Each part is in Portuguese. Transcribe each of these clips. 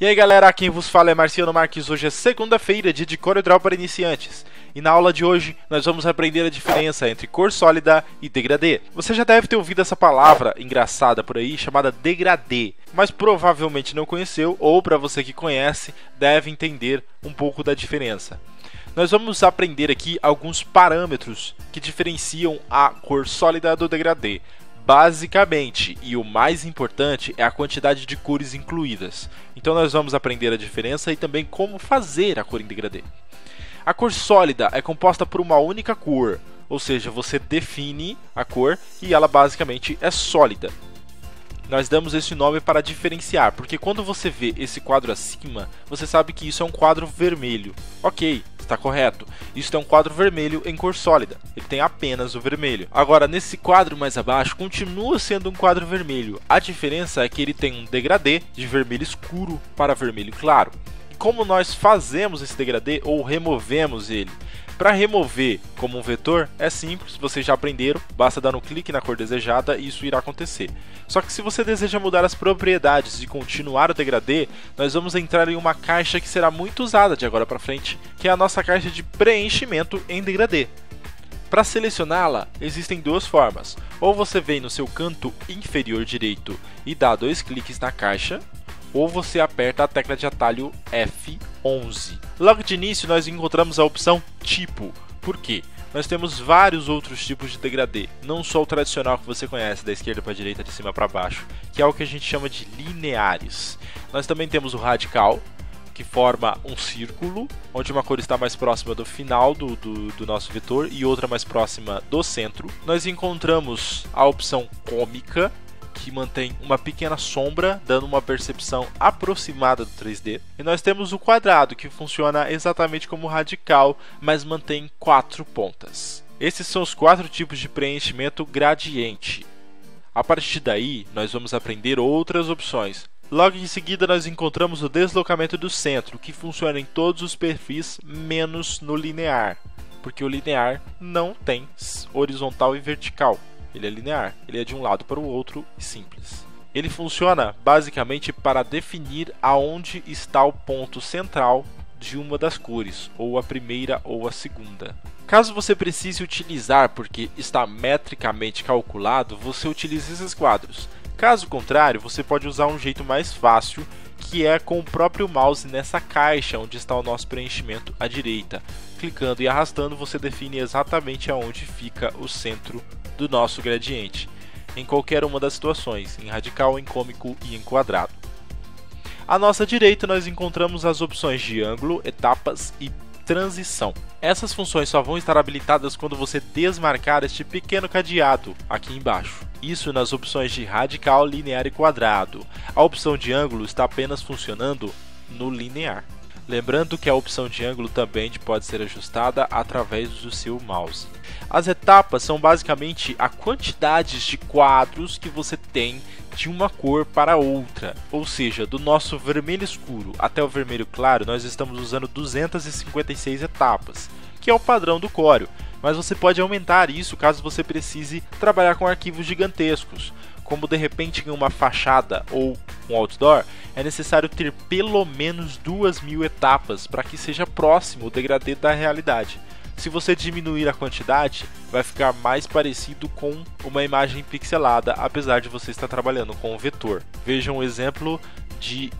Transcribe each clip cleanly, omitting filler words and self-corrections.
E aí galera, quem vos fala é Marciano Marques. Hoje é segunda-feira, dia de CorelDRAW para iniciantes. E na aula de hoje nós vamos aprender a diferença entre cor sólida e degradê. Você já deve ter ouvido essa palavra engraçada por aí, chamada degradê, mas provavelmente não conheceu, ou para você que conhece, deve entender um pouco da diferença. Nós vamos aprender aqui alguns parâmetros que diferenciam a cor sólida do degradê. Basicamente, e o mais importante, é a quantidade de cores incluídas. Então nós vamos aprender a diferença e também como fazer a cor em degradê. A cor sólida é composta por uma única cor, ou seja, você define a cor e ela basicamente é sólida. Nós damos esse nome para diferenciar, porque quando você vê esse quadro acima, você sabe que isso é um quadro vermelho. Ok, está correto. Isso é um quadro vermelho em cor sólida. Ele tem apenas o vermelho. Agora, nesse quadro mais abaixo, continua sendo um quadro vermelho. A diferença é que ele tem um degradê de vermelho escuro para vermelho claro. E como nós fazemos esse degradê ou removemos ele? Para remover como um vetor é simples, vocês já aprenderam, basta dar um clique na cor desejada e isso irá acontecer. Só que se você deseja mudar as propriedades e continuar o degradê, nós vamos entrar em uma caixa que será muito usada de agora para frente, que é a nossa caixa de preenchimento em degradê. Para selecioná-la, existem duas formas, ou você vem no seu canto inferior direito e dá 2 cliques na caixa, ou você aperta a tecla de atalho F11. Logo de início nós encontramos a opção Tipo. Por quê? Nós temos vários outros tipos de degradê, não só o tradicional que você conhece, da esquerda para a direita, de cima para baixo, que é o que a gente chama de lineares. Nós também temos o radical, que forma um círculo, onde uma cor está mais próxima do final do nosso vetor e outra mais próxima do centro. Nós encontramos a opção cômica, que mantém uma pequena sombra, dando uma percepção aproximada do 3D. E nós temos o quadrado, que funciona exatamente como o radical, mas mantém 4 pontas. Esses são os 4 tipos de preenchimento gradiente. A partir daí, nós vamos aprender outras opções. Logo em seguida, nós encontramos o deslocamento do centro, que funciona em todos os perfis, menos no linear, porque o linear não tem horizontal e vertical. Ele é linear, ele é de um lado para o outro e simples. Ele funciona basicamente para definir aonde está o ponto central de uma das cores, ou a primeira ou a segunda. Caso você precise utilizar porque está metricamente calculado, você utiliza esses quadros. Caso contrário, você pode usar um jeito mais fácil, que é com o próprio mouse nessa caixa onde está o nosso preenchimento à direita. Clicando e arrastando, você define exatamente aonde fica o centro do nosso gradiente, em qualquer uma das situações, em radical, em cômico e em quadrado. À nossa direita nós encontramos as opções de ângulo, etapas e transição. Essas funções só vão estar habilitadas quando você desmarcar este pequeno cadeado aqui embaixo. Isso nas opções de radical, linear e quadrado. A opção de ângulo está apenas funcionando no linear. Lembrando que a opção de ângulo também pode ser ajustada através do seu mouse. As etapas são basicamente a quantidade de quadros que você tem de uma cor para outra. Ou seja, do nosso vermelho escuro até o vermelho claro, nós estamos usando 256 etapas, que é o padrão do Corel. Mas você pode aumentar isso caso você precise trabalhar com arquivos gigantescos. Como de repente em uma fachada ou um outdoor, é necessário ter pelo menos 2000 etapas para que seja próximo o degradê da realidade. Se você diminuir a quantidade, vai ficar mais parecido com uma imagem pixelada, apesar de você estar trabalhando com um vetor. Veja um exemplo de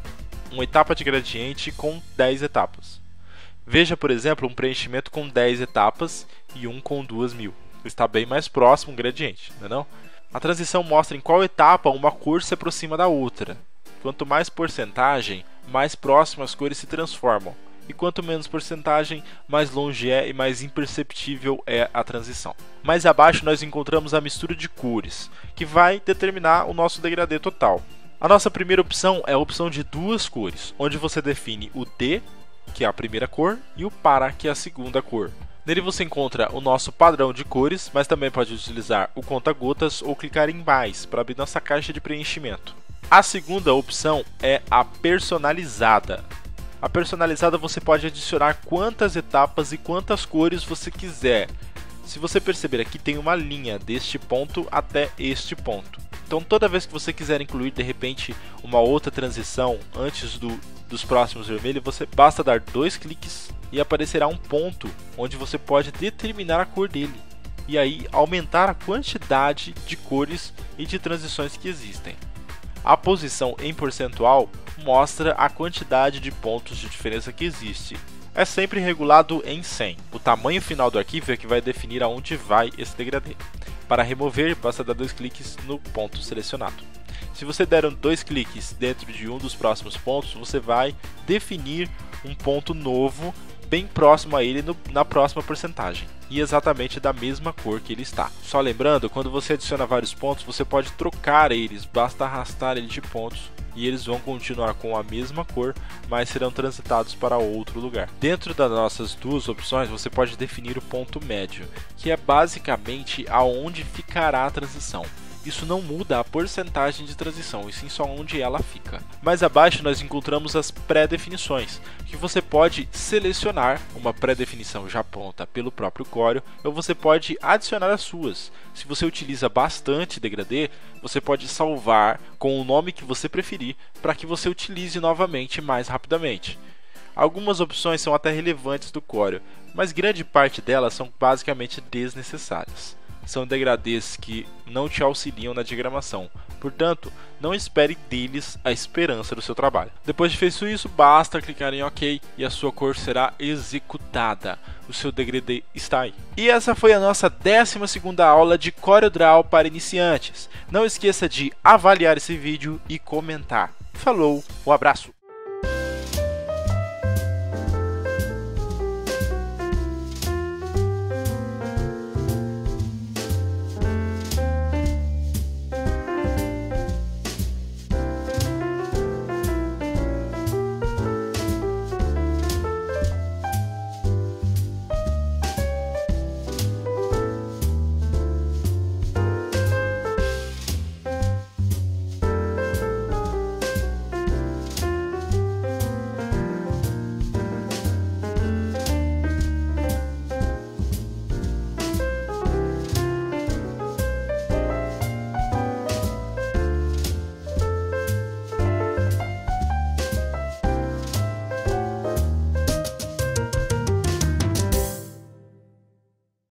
uma etapa de gradiente com 10 etapas. Veja, por exemplo, um preenchimento com 10 etapas e um com 2000. Está bem mais próximo um gradiente, não é não? A transição mostra em qual etapa uma cor se aproxima da outra. Quanto mais porcentagem, mais próximo as cores se transformam. E quanto menos porcentagem, mais longe é e mais imperceptível é a transição. Mais abaixo nós encontramos a mistura de cores, que vai determinar o nosso degradê total. A nossa primeira opção é a opção de 2 cores, onde você define o D, que é a primeira cor, e o Para, que é a segunda cor. Nele você encontra o nosso padrão de cores, mas também pode utilizar o conta-gotas ou clicar em mais para abrir nossa caixa de preenchimento. A segunda opção é a personalizada. A personalizada você pode adicionar quantas etapas e quantas cores você quiser. Se você perceber aqui, tem uma linha deste ponto até este ponto. Então toda vez que você quiser incluir de repente uma outra transição antes dos próximos vermelhos, você basta dar 2 cliques e aparecerá um ponto onde você pode determinar a cor dele. E aí aumentar a quantidade de cores e de transições que existem. A posição em percentual mostra a quantidade de pontos de diferença que existe. É sempre regulado em 100. O tamanho final do arquivo é que vai definir aonde vai esse degradê. Para remover, basta dar 2 cliques no ponto selecionado. Se você der 2 cliques dentro de um dos próximos pontos, você vai definir um ponto novo bem próximo a ele na próxima porcentagem e exatamente da mesma cor que ele está. Só lembrando, quando você adiciona vários pontos, você pode trocar eles, basta arrastar ele de pontos e eles vão continuar com a mesma cor, mas serão transitados para outro lugar. Dentro das nossas duas opções, você pode definir o ponto médio, que é basicamente aonde ficará a transição. Isso não muda a porcentagem de transição, e sim só onde ela fica. Mais abaixo nós encontramos as pré-definições, que você pode selecionar uma pré-definição já pronta pelo próprio Corel, ou você pode adicionar as suas. Se você utiliza bastante degradê, você pode salvar com o nome que você preferir, para que você utilize novamente mais rapidamente. Algumas opções são até relevantes do Corel, mas grande parte delas são basicamente desnecessárias. São degradês que não te auxiliam na diagramação, portanto, não espere deles a esperança do seu trabalho. Depois de feito isso, basta clicar em OK e a sua cor será executada. O seu degradê está aí. E essa foi a nossa 12ª aula de CorelDRAW para iniciantes. Não esqueça de avaliar esse vídeo e comentar. Falou, um abraço!